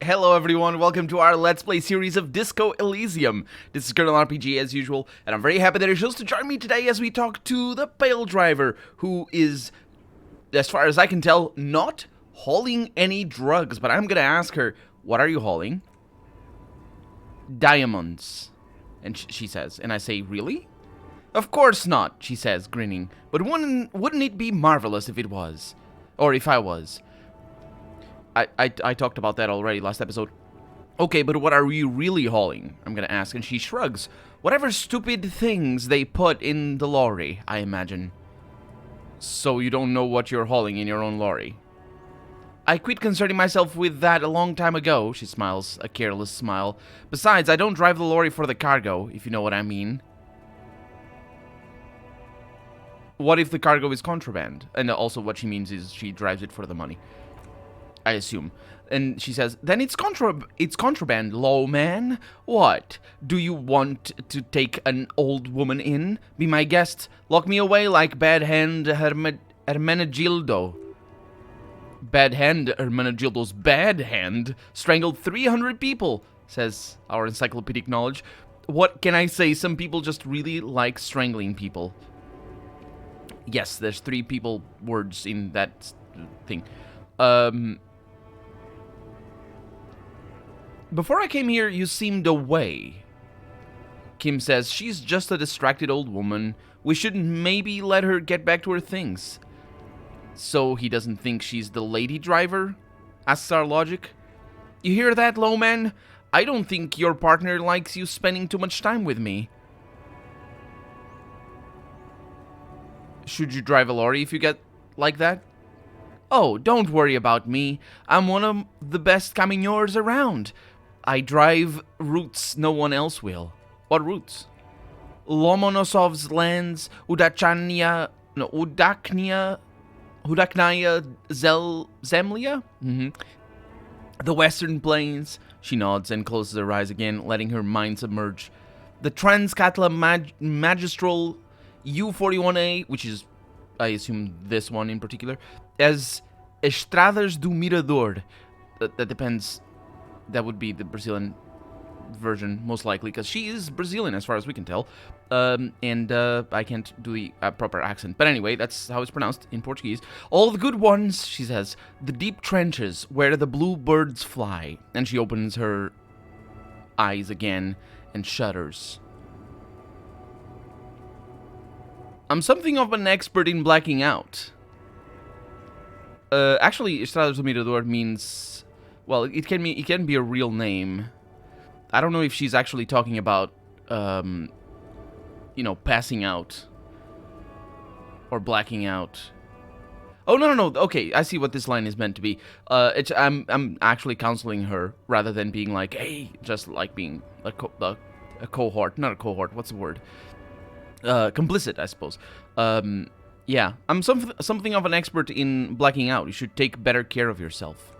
Hello everyone, welcome to our Let's Play series of Disco Elysium. This is Colonel RPG as usual, and I'm very happy that you chose to join me today as we talk to the Pale Driver, who is, as far as I can tell, not hauling any drugs, but I'm gonna ask her, what are you hauling? Diamonds. And she says, and I say, really? Of course not, she says, grinning, but wouldn't it be marvelous if it was? Or if I was? I talked about that already last episode. Okay, but what are you really hauling? I'm gonna ask, and she shrugs. Whatever stupid things they put in the lorry, I imagine. So you don't know what you're hauling in your own lorry? I quit concerning myself with that a long time ago, she smiles, a careless smile. Besides, I don't drive the lorry for the cargo, if you know what I mean. What if the cargo is contraband? And also what she means is she drives it for the money, I assume. And she says, then it's contraband, low man. What? Do you want to take an old woman in? Be my guest? Lock me away like bad hand Hermenegildo. Bad hand Hermenegildo's bad hand strangled 300 people, says our encyclopedic knowledge. What can I say? Some people just really like strangling people. Yes, there's 3 people words in that thing. Before I came here, you seemed away. Kim says, she's just a distracted old woman. We should maybe let her get back to her things. So he doesn't think she's the lady driver? Asks our logic. You hear that, low man? I don't think your partner likes you spending too much time with me. Should you drive a lorry if you get like that? Oh, don't worry about me. I'm one of the best camionneurs around. I drive routes no one else will. What routes? Lomonosov's lands, Udaknaya Zemlya? The Western Plains. She nods and closes her eyes again, letting her mind submerge. The Transkatla Magistral U41A, which is, I assume, this one in particular, as Estradas do Mirador. That depends. That would be the Brazilian version, most likely, because she is Brazilian as far as we can tell. And I can't do the proper accent. But anyway, that's how it's pronounced in Portuguese. All the good ones, she says. The deep trenches where the blue birds fly. And she opens her eyes again and shudders. I'm something of an expert in blacking out. Actually, Estradas do Mirador means... Well, it can be a real name. I don't know if she's actually talking about, you know, passing out. Or blacking out. Oh, no. Okay, I see what this line is meant to be. I'm actually counseling her, rather than being like, hey, just like being a cohort. Not a cohort, what's the word? Complicit, I suppose. Yeah, I'm something of an expert in blacking out. You should take better care of yourself.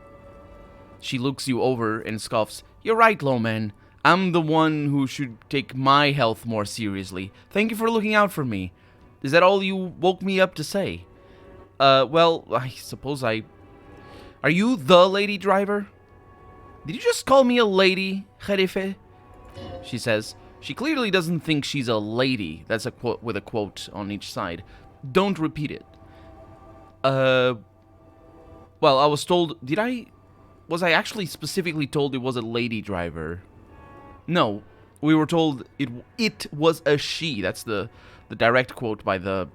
She looks you over and scoffs. You're right, Lowman. I'm the one who should take my health more seriously. Thank you for looking out for me. Is that all you woke me up to say? Well, I suppose Are you the lady driver? Did you just call me a lady, Jerife? She says. She clearly doesn't think she's a lady. That's a quote with a quote on each side. Don't repeat it. Well, I was told... Was I actually specifically told it was a lady driver? No. We were told it was a she. That's the direct quote by the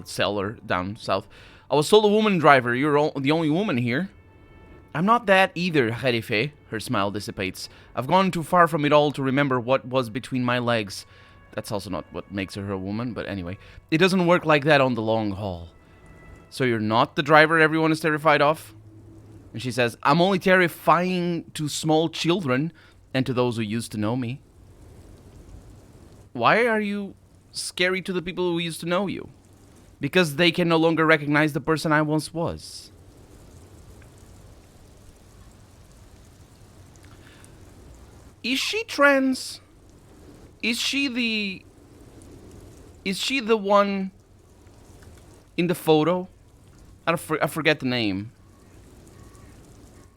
seller down south. I was told a woman driver. You're the only woman here. I'm not that either, Jerife. Her smile dissipates. I've gone too far from it all to remember what was between my legs. That's also not what makes her a woman, but anyway. It doesn't work like that on the long haul. So you're not the driver everyone is terrified of? And she says, I'm only terrifying to small children and to those who used to know me. Why are you scary to the people who used to know you? Because they can no longer recognize the person I once was. Is she trans? Is she the one in the photo? I forget the name.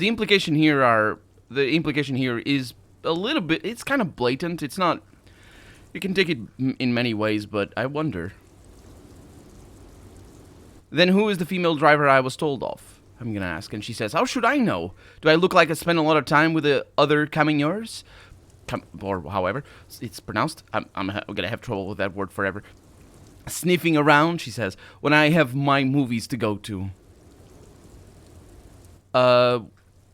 the implication here is a little bit, it's kind of blatant. It's not, you can take it in many ways, but I wonder. Then who is the female driver I was told of? I'm gonna ask. And she says, how should I know? Do I look like I spend a lot of time with the other camionneurs? Or however it's pronounced. I'm gonna have trouble with that word forever. Sniffing around, she says, when I have my movies to go to.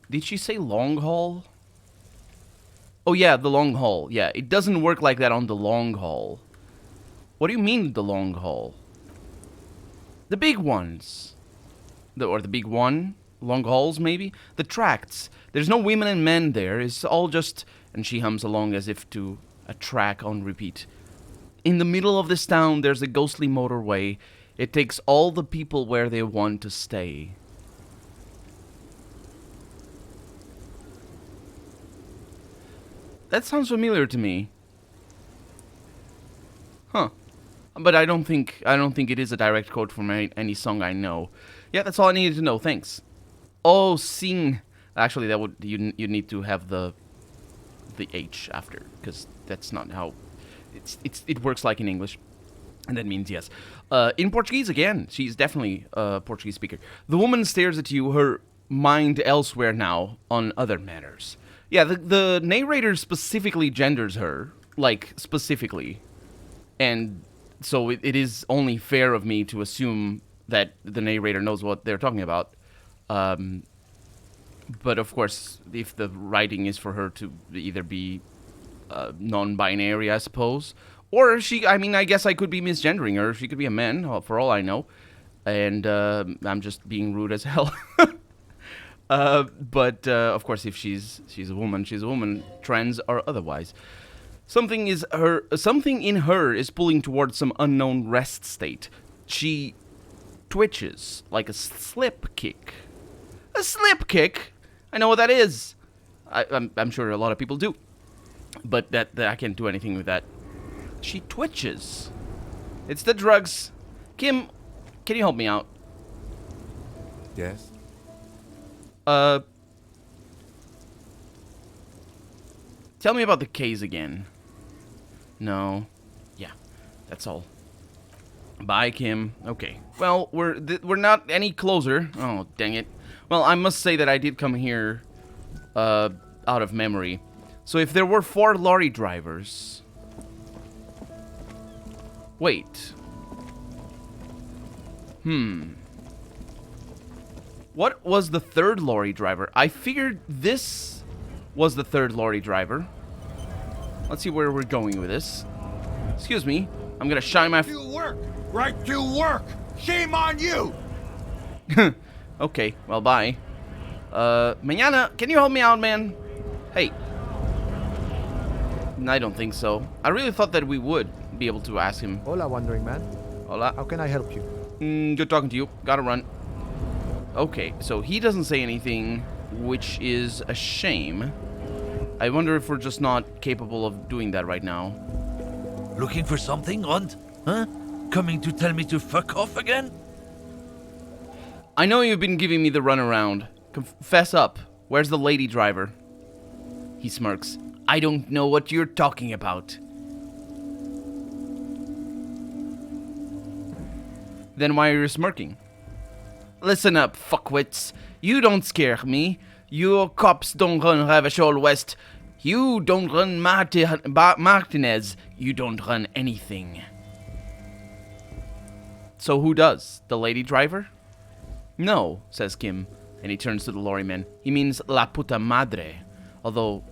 Did she say long haul? Oh yeah, the long haul. Yeah, it doesn't work like that on the long haul. What do you mean the long haul? The big ones. Or the big one. Long hauls, maybe? The tracts. There's no women and men there. It's all just... And she hums along as if to a track on repeat. In the middle of this town, there's a ghostly motorway. It takes all the people where they want to stay. That sounds familiar to me. Huh. But I don't think it is a direct quote from any song I know. Yeah, that's all I needed to know. Thanks. Oh, sing. Actually, that would you need to have the H after, because that's not how it works like in English. And that means yes. In Portuguese, again, she's definitely a Portuguese speaker. The woman stares at you, her mind elsewhere now on other matters. Yeah, the narrator specifically genders her, like, specifically. And so it is only fair of me to assume that the narrator knows what they're talking about. But of course, if the writing is for her to either be non-binary, I suppose, or I guess I could be misgendering her. She could be a man, for all I know. And I'm just being rude as hell. But of course, if she's a woman, she's a woman, trans or otherwise. Something in her is pulling towards some unknown rest state. She twitches like a slip kick. A slip kick? I know what that is. I'm sure a lot of people do. But that I can't do anything with that. She twitches. It's the drugs. Kim, can you help me out? Yes? Tell me about the case again. No. Yeah, that's all. Bye, Kim. Okay. Well, we're not any closer. Oh, dang it. Well, I must say that I did come here out of memory. So if there were 4 lorry drivers... Wait. What was the 3rd lorry driver? I figured this was the 3rd lorry driver. Let's see where we're going with this. Excuse me. I'm gonna shine my... To work! Right to work! Shame on you! Okay, well, bye. Mañana, can you help me out, man? Hey. I don't think so. I really thought that we would be able to ask him. Hola, Wandering Man. Hola. How can I help you? Good talking to you. Gotta run. Okay, so he doesn't say anything, which is a shame. I wonder if we're just not capable of doing that right now. Looking for something, Hunt? Huh? Coming to tell me to fuck off again? I know you've been giving me the runaround. Confess up. Where's the lady driver? He smirks. I don't know what you're talking about. Then why are you smirking? Listen up, fuckwits. You don't scare me. Your cops don't run Ravachol West. You don't run Martinez. You don't run anything. So who does? The lady driver? No, says Kim, and he turns to the lorryman. He means la puta madre. Although,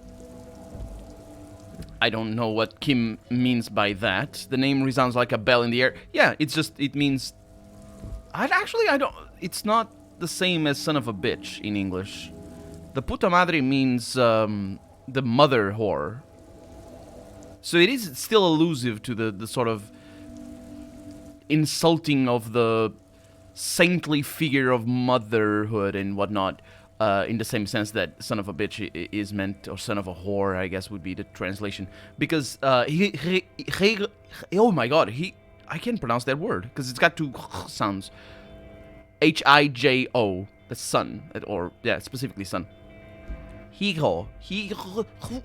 I don't know what Kim means by that. The name resounds like a bell in the air. Yeah, it means... I don't... It's not the same as son of a bitch in English. The puta madre means, the mother whore. So it is still allusive to the sort of insulting of the saintly figure of motherhood and whatnot, in the same sense that son of a bitch is meant, or son of a whore, I guess would be the translation. Because, oh my god, I can't pronounce that word, because it's got 2 sounds. Hijo, that's son, or, yeah, specifically son. Hijo.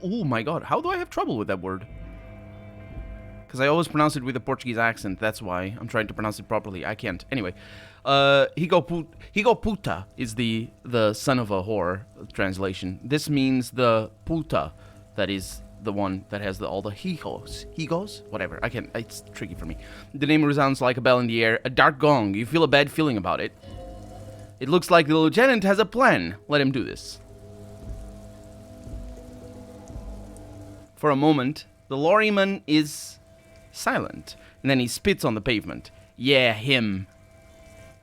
Oh my god, how do I have trouble with that word? Because I always pronounce it with a Portuguese accent, that's why I'm trying to pronounce it properly. I can't. Anyway, hijo puta is the son of a whore translation. This means the puta, that is the one that has all the higos, whatever. I can't, it's tricky for me. The name resounds like a bell in the air, a dark gong. You feel a bad feeling about it. It looks like the lieutenant has a plan. Let him do this. For a moment, the lorryman is silent, and then he spits on the pavement. Yeah, him.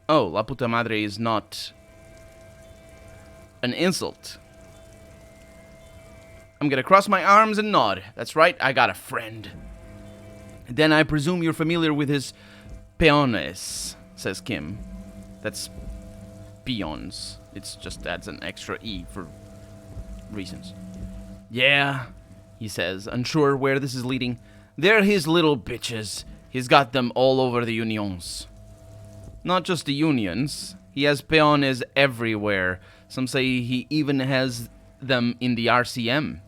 Oh, la puta madre is not an insult. I'm gonna cross my arms and nod. That's right, I got a friend. Then I presume you're familiar with his peones, says Kim. That's peons. It's just adds an extra E for reasons. Yeah, he says, unsure where this is leading. They're his little bitches. He's got them all over the unions. Not just the unions. He has peones everywhere. Some say he even has them in the RCM.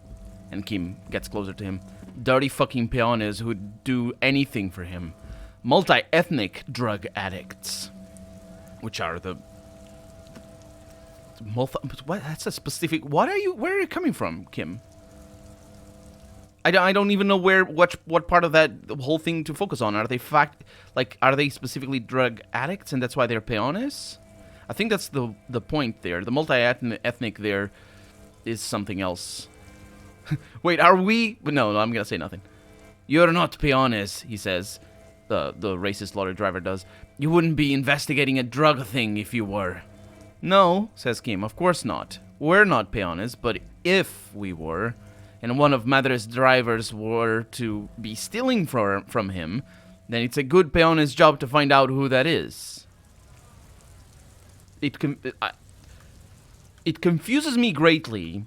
And Kim gets closer to him. Dirty fucking peones who'd do anything for him. Multi-ethnic drug addicts. Which are the... What? That's a specific... Where are you coming from, Kim? I don't even know what part of that whole thing to focus on. Are they are they specifically drug addicts and that's why they're peones? I think that's the point there. The multi-ethnic there is something else. Wait, are we? No, I'm gonna say nothing. You're not peones, he says. The racist lorry driver does. You wouldn't be investigating a drug thing if you were. No, says Kim, of course not. We're not peones, but if we were, and one of Madre's drivers were to be stealing from him, then it's a good peone's job to find out who that is. It confuses me greatly.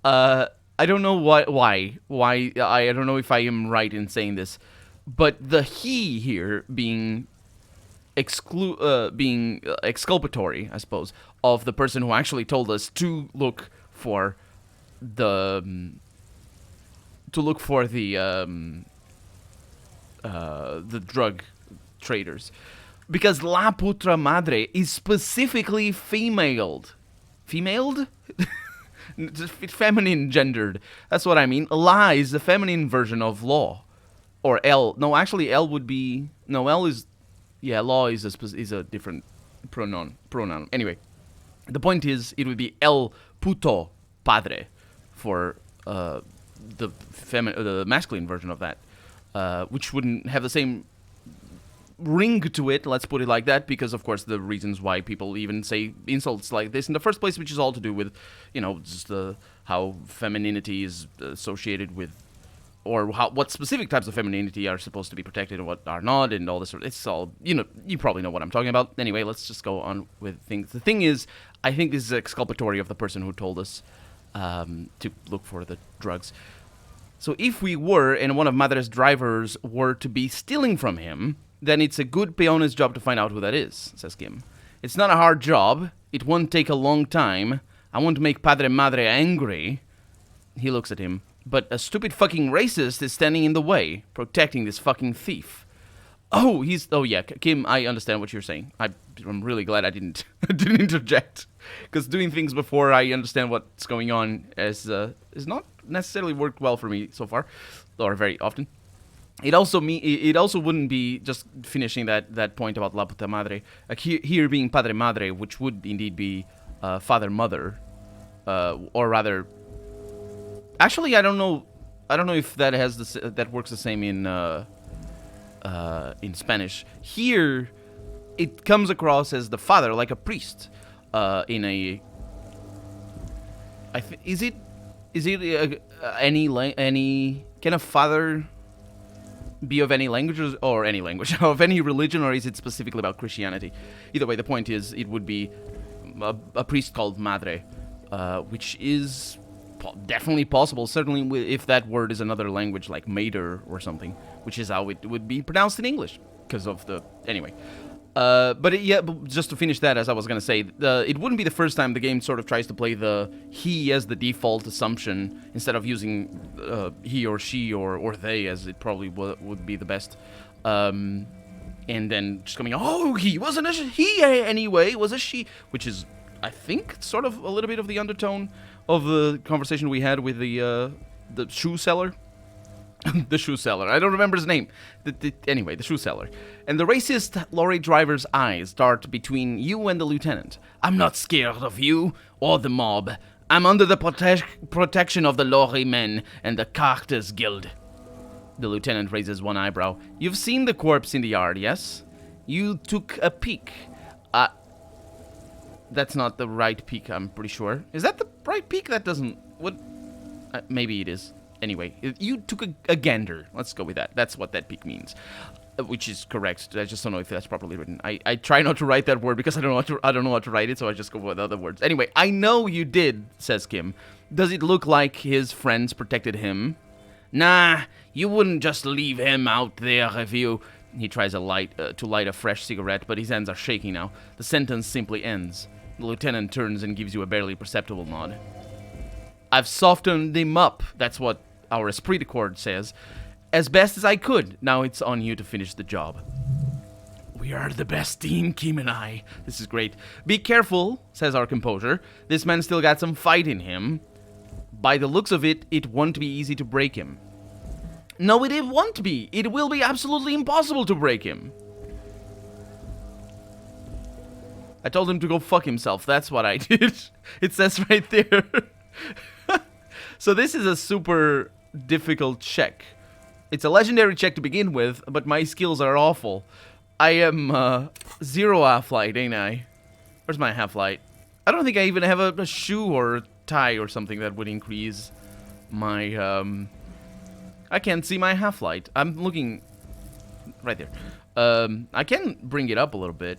I don't know why. I don't know if I am right in saying this, but the he here being exculpatory, I suppose, of the person who actually told us to look for the drug traders, because La Puta Madre is specifically femaled, feminine gendered. That's what I mean. La is the feminine version of law, or L. No, actually L would be L is law is a different pronoun. Anyway, the point is it would be El Puto Padre for the masculine version of that, which wouldn't have the same ring to it, let's put it like that, because of course the reasons why people even say insults like this in the first place, which is all to do with, just how femininity is associated with, or what specific types of femininity are supposed to be protected and what are not, and all this. It's all, you probably know what I'm talking about. Anyway, let's just go on with things. The thing is, I think this is exculpatory of the person who told us to look for the drugs. So if we were, and one of Madre's drivers were to be stealing from him, then it's a good peone's job to find out who that is, says Kim. It's not a hard job. It won't take a long time. I won't make Padre Madre angry. He looks at him. But a stupid fucking racist is standing in the way, protecting this fucking thief. Oh yeah, Kim, I understand what you're saying. I'm really glad I didn't interject, because doing things before I understand what's going on is not necessarily worked well for me so far, or very often. It also wouldn't be just finishing that point about La Puta Madre, here being Padre Madre, which would indeed be Father Mother, or rather. Actually, I don't know if that that works the same in Spanish. Here, it comes across as the father, like a priest. Is it any can a father be of any language or any language of any religion, or is it specifically about Christianity? Either way, the point is it would be a priest called Madre, which is definitely possible, certainly if that word is another language like Mater or something, which is how it would be pronounced in English, because of the... Anyway, But just to finish that, as I was gonna say, it wouldn't be the first time the game sort of tries to play the he as the default assumption instead of using he or she or they as it probably would be the best. And then just coming, oh, he wasn't a he anyway, it was a she, which is, I think, sort of a little bit of the undertone of the conversation we had with the shoe seller. The shoe seller. I don't remember his name. Anyway, the shoe seller. And the racist lorry driver's eyes dart between you and the lieutenant. I'm not scared of you or the mob. I'm under the protection of the lorry men and the Carters Guild. The lieutenant raises one eyebrow. You've seen the corpse in the yard, yes? You took a peek. That's not the right peek, I'm pretty sure. Is that the right peek? That doesn't... What? Maybe it is. Anyway, you took a gander. Let's go with that. That's what that peek means, which is correct. I just don't know if that's properly written. I try not to write that word because I don't know how to write it, so I just go with other words. Anyway, I know you did, says Kim. Does it look like his friends protected him? Nah, you wouldn't just leave him out there if you... He tries to light a fresh cigarette, but his hands are shaking now. The sentence simply ends. The lieutenant turns and gives you a barely perceptible nod. I've softened him up. That's what our esprit de corps says. As best as I could. Now it's on you to finish the job. We are the best team, Kim and I. This is great. Be careful, says our composer. This man still got some fight in him. By the looks of it, it won't be easy to break him. No, it won't be. It will be absolutely impossible to break him. I told him to go fuck himself. That's what I did. It says right there. So this is a super difficult check. It's a legendary check to begin with, but my skills are awful. I am 0 half-light, ain't I? Where's my half-light? I don't think I even have a shoe or a tie or something that would increase my... I can't see my half-light. I'm looking right there. I can bring it up a little bit.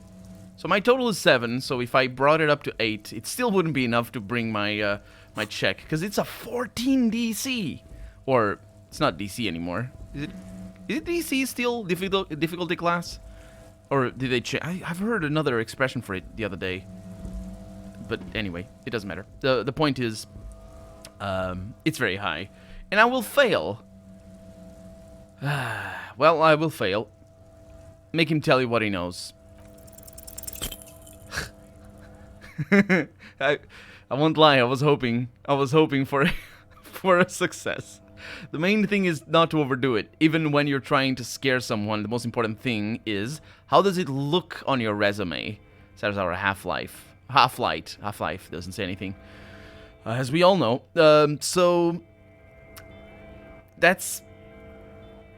So my total is 7, so if I brought it up to 8, it still wouldn't be enough to bring my my check, because it's a 14 DC. Or, it's not DC anymore. Is it DC still difficulty class? Or did they change? I've heard another expression for it the other day. But anyway, it doesn't matter. The point is, it's very high. And I will fail. Well, I will fail. Make him tell you what he knows. I won't lie, I was hoping for for a success. The main thing is not to overdo it. Even when you're trying to scare someone, the most important thing is, how does it look on your resume? Says our Half-Life. Half-Life doesn't say anything. As we all know. So that's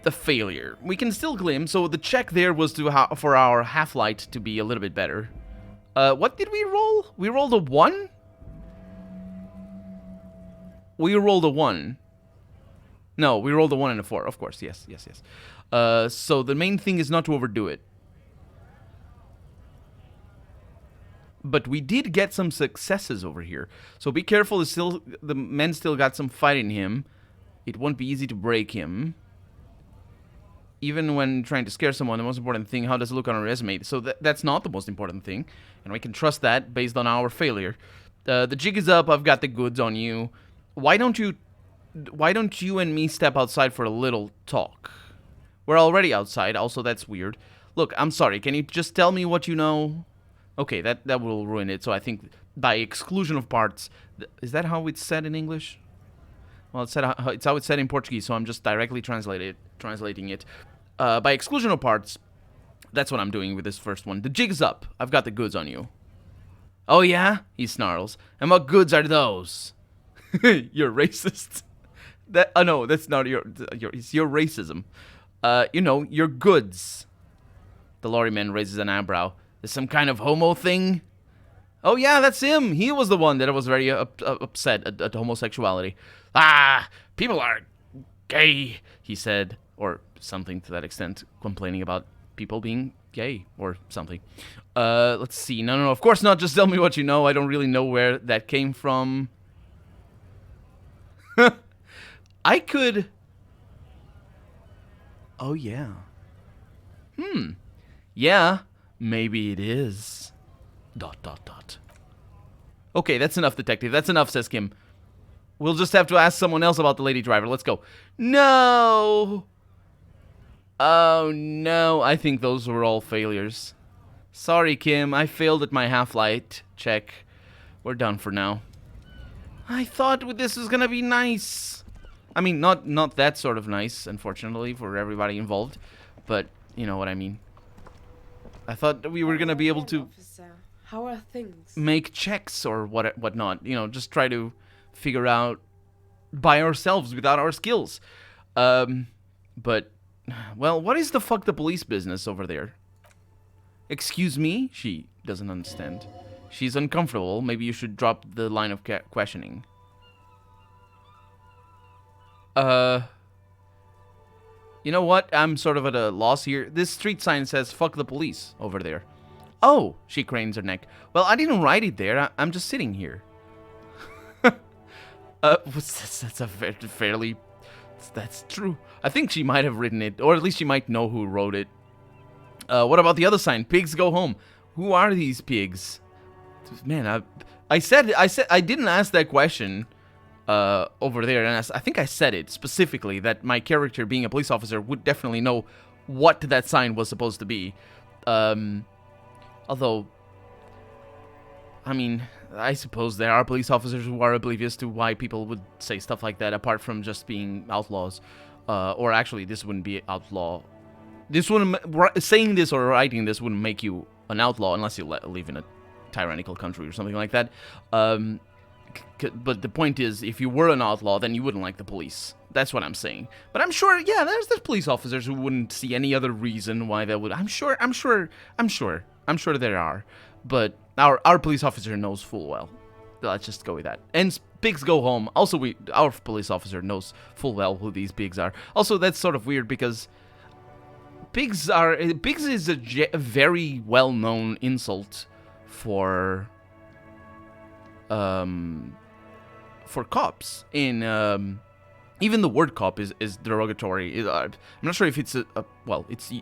the failure. We can still claim, so the check there was for our Half-Light to be a little bit better. What did we roll? We rolled a 1? We rolled a 1. No, we rolled a 1 and a 4. Of course, yes. So the main thing is not to overdo it. But we did get some successes over here. So be careful, the men still got some fight in him. It won't be easy to break him. Even when trying to scare someone, the most important thing, how does it look on a resume? So that's not the most important thing. And we can trust that based on our failure. The jig is up, I've got the goods on you. Why don't you and me step outside for a little talk? We're already outside, also that's weird. Look, I'm sorry, can you just tell me what you know? Okay, that will ruin it, so I think by exclusion of parts... Is that how it's said in English? Well, it's how it's said in Portuguese, so I'm just directly translating it. By exclusion of parts, that's what I'm doing with this first one. The jig's up. I've got the goods on you. Oh yeah? He snarls. And what goods are those? You're racist. No, that's not it's your racism. Your goods. The lorryman raises an eyebrow. There's some kind of homo thing? Oh yeah, that's him. He was the one that was very upset at homosexuality. Ah, people are gay, he said. Or something to that extent, complaining about people being gay or something. Let's see. No, of course not. Just tell me what you know. I don't really know where that came from. I could... Oh, yeah. Yeah, Maybe it is. ... Okay, that's enough, detective. That's enough, says Kim. We'll just have to ask someone else about the lady driver. Let's go. No! Oh, no. I think those were all failures. Sorry, Kim. I failed at my half-light check. We're done for now. I thought this was gonna be nice. I mean, not that sort of nice, unfortunately, for everybody involved. But, you know what I mean. I thought that we were gonna be able to... Officer, how are things? Make checks or whatnot. You know, just try to figure out by ourselves without our skills. But, well, what is the fuck the police business over there? Excuse me? She doesn't understand. She's uncomfortable. Maybe you should drop the line of questioning. You know what? I'm sort of at a loss here. This street sign says, fuck the police, over there. Oh, she cranes her neck. Well, I didn't write it there. I'm just sitting here. That's a fairly... That's true. I think she might have written it, or at least she might know who wrote it. What about the other sign? Pigs go home. Who are these pigs? Man, I didn't ask that question over there, and I think I said it specifically that my character, being a police officer, would definitely know what that sign was supposed to be. Although, I mean, I suppose there are police officers who are oblivious to why people would say stuff like that, apart from just being outlaws. Or actually, this wouldn't be outlaw. This wouldn't, saying this or writing this wouldn't make you an outlaw unless you live in a tyrannical country or something like that. But the point is, if you were an outlaw, then you wouldn't like the police. That's what I'm saying. But I'm sure, yeah, there's police officers who wouldn't see any other reason why they would. I'm sure there are. But our police officer knows full well. Let's just go with that. And pigs go home. Also, our police officer knows full well who these pigs are. Also, that's sort of weird because pigs is a very well-known insult for cops. In even the word cop is derogatory. I'm not sure if it's well, it's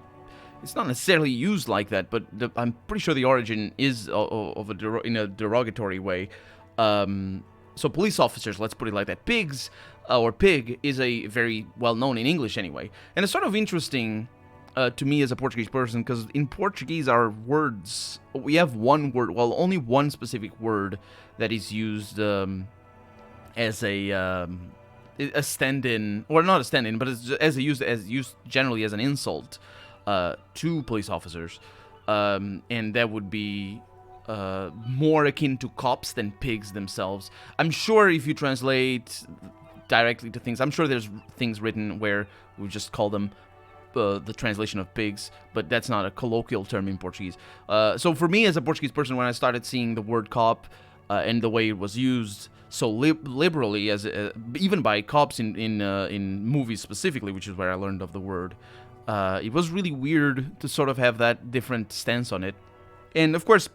not necessarily used like that, but I'm pretty sure the origin is in a derogatory way. So police officers, let's put it like that. Pigs, or pig, is a very well-known in English anyway. And it's sort of interesting to me as a Portuguese person, because in Portuguese our words, we have one word, well, only one specific word that is used as a stand-in, or not a stand-in, but as used generally as an insult to police officers, and that would be more akin to cops than pigs themselves. I'm sure if you translate directly to things, I'm sure there's things written where we just call them the translation of pigs, but that's not a colloquial term in Portuguese. So for me as a Portuguese person, when I started seeing the word cop and the way it was used so liberally, as even by cops in movies specifically, which is where I learned of the word, it was really weird to sort of have that different stance on it. And of course,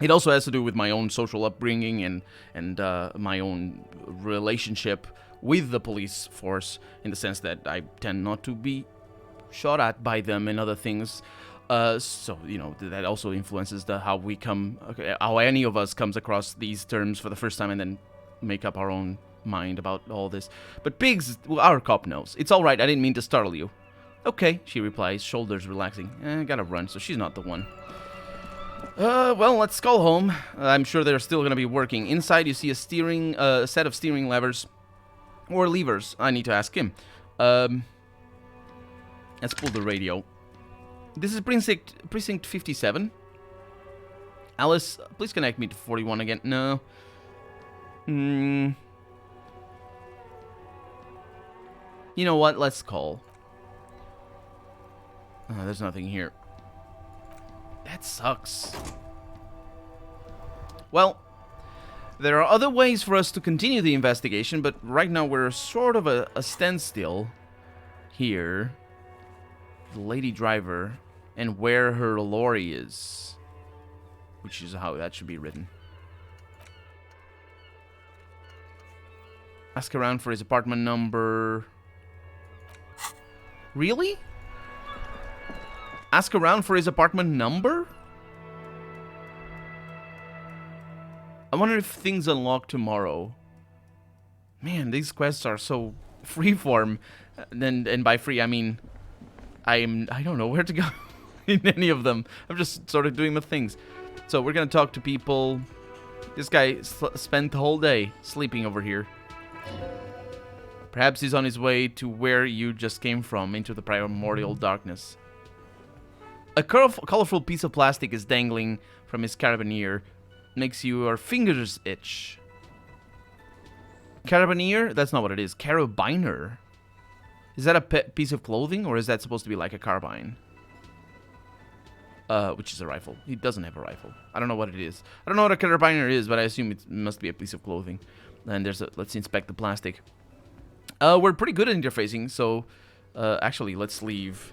it also has to do with my own social upbringing and my own relationship with the police force, in the sense that I tend not to be shot at by them and other things. So, you know, that also influences how any of us comes across these terms for the first time and then make up our own mind about all this. But pigs, well, our cop knows. It's all right, I didn't mean to startle you. Okay, she replies, shoulders relaxing. Gotta run, so she's not the one. Well, let's go home. I'm sure they're still gonna be working. Inside, you see a set of steering levers. Or levers, I need to ask him. Let's pull the radio. This is Precinct 57. Alice, please connect me to 41 again. No. You know what? Let's call. Oh, there's nothing here. That sucks. Well, there are other ways for us to continue the investigation, but right now we're sort of a standstill here. The lady driver and where her lorry is, which is how that should be written. Ask around for his apartment number. Really? Ask around for his apartment number? wonder if things unlock tomorrow. Man, these quests are so freeform. And by free, I mean... I don't know where to go in any of them. I'm just sort of doing my things. So we're gonna talk to people. This guy spent the whole day sleeping over here. Perhaps he's on his way to where you just came from, into the primordial darkness. A colorful piece of plastic is dangling from his carabiner. Makes your fingers itch. Carabiner? That's not what it is. Carabiner. Is that a piece of clothing, or is that supposed to be like a carbine? Which is a rifle. He doesn't have a rifle. I don't know what it is. I don't know what a carabiner is, but I assume it must be a piece of clothing. And there's a... Let's inspect the plastic. We're pretty good at interfacing, so... actually, let's leave.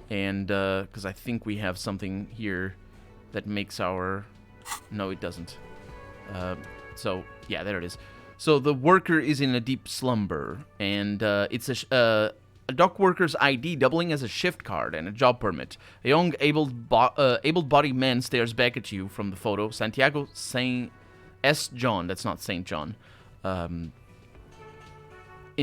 And, because I think we have something here that makes our... No, it doesn't. So, yeah, there it is. So, the worker is in a deep slumber. And, it's a dock worker's ID doubling as a shift card and a job permit. A young, able-bodied man stares back at you from the photo. Santiago Saint S. John. That's not Saint John. In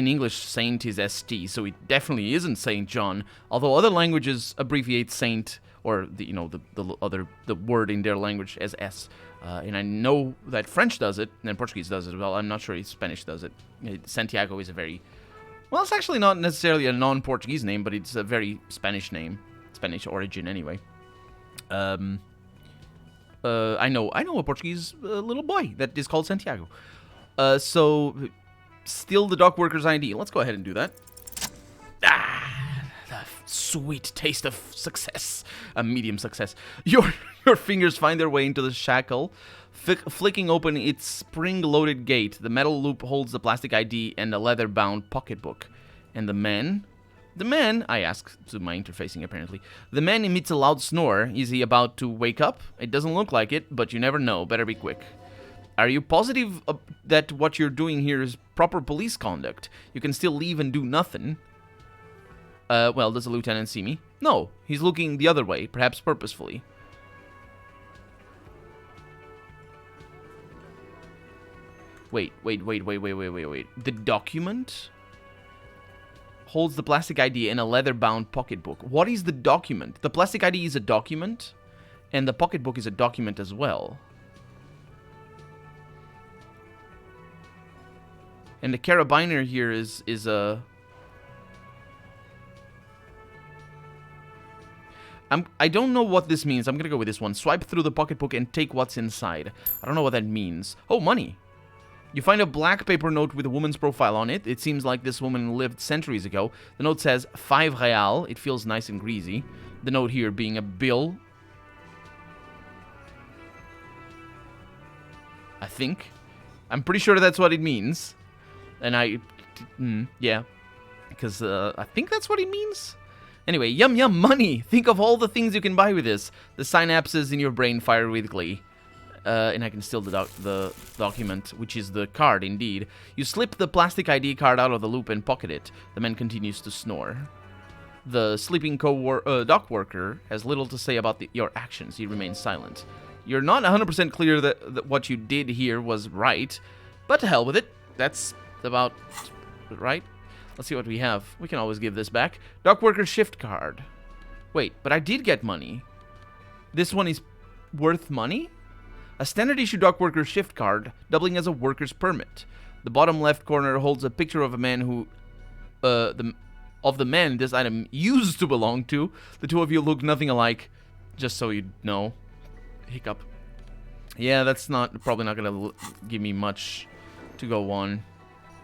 English, Saint is ST, so it definitely isn't Saint John. Although other languages abbreviate Saint, or the word in their language as S. And I know that French does it, and Portuguese does it as well. I'm not sure if Spanish does it. Santiago is a very... Well, it's actually not necessarily a non-Portuguese name, but it's a very Spanish name. Spanish origin, anyway. I know a Portuguese little boy that is called Santiago. So, steal the dock worker's ID. Let's go ahead and do that. Ah, the sweet taste of success. A medium success. Your fingers find their way into the shackle. Flicking open its spring-loaded gate, the metal loop holds the plastic ID and a leather-bound pocketbook. And the man? The man, I ask to my interfacing apparently. The man emits a loud snore. Is he about to wake up? It doesn't look like it, but you never know. Better be quick. Are you positive that what you're doing here is proper police conduct? You can still leave and do nothing. Well, does the lieutenant see me? No, he's looking the other way, perhaps purposefully. Wait. The document holds the plastic ID in a leather-bound pocketbook. What is the document? The plastic ID is a document, and the pocketbook is a document as well. And the carabiner here is a... I don't know what this means. I'm gonna go with this one. Swipe through the pocketbook and take what's inside. I don't know what that means. Oh, money. You find a black paper note with a woman's profile on it. It seems like this woman lived centuries ago. The note says 5 real. It feels nice and greasy. The note here being a bill. I think. I'm pretty sure that's what it means. And yeah. Because I think that's what it means. Anyway, yum yum money. Think of all the things you can buy with this. The synapses in your brain fire with glee. And I can steal the document, which is the card, indeed. You slip the plastic ID card out of the loop and pocket it. The man continues to snore. The sleeping dock worker has little to say about your actions. He remains silent. You're not 100% clear that what you did here was right, but to hell with it. That's about right. Let's see what we have. We can always give this back. Dock worker shift card. Wait, but I did get money. This one is worth money? A standard issue dock worker shift card, doubling as a worker's permit. The bottom left corner holds a picture of a man who, of the man this item used to belong to. The two of you look nothing alike, just so you know. Hiccup. Yeah, that's probably not gonna give me much to go on.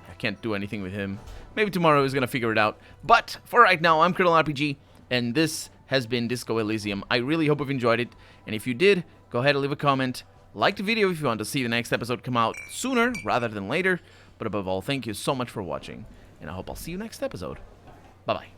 I can't do anything with him. Maybe tomorrow he's gonna figure it out. But for right now, I'm Colonel RPG, and this has been Disco Elysium. I really hope you've enjoyed it, and if you did, go ahead and leave a comment. Like the video if you want to see the next episode come out sooner rather than later. But above all, thank you so much for watching, and I hope I'll see you next episode. Bye-bye.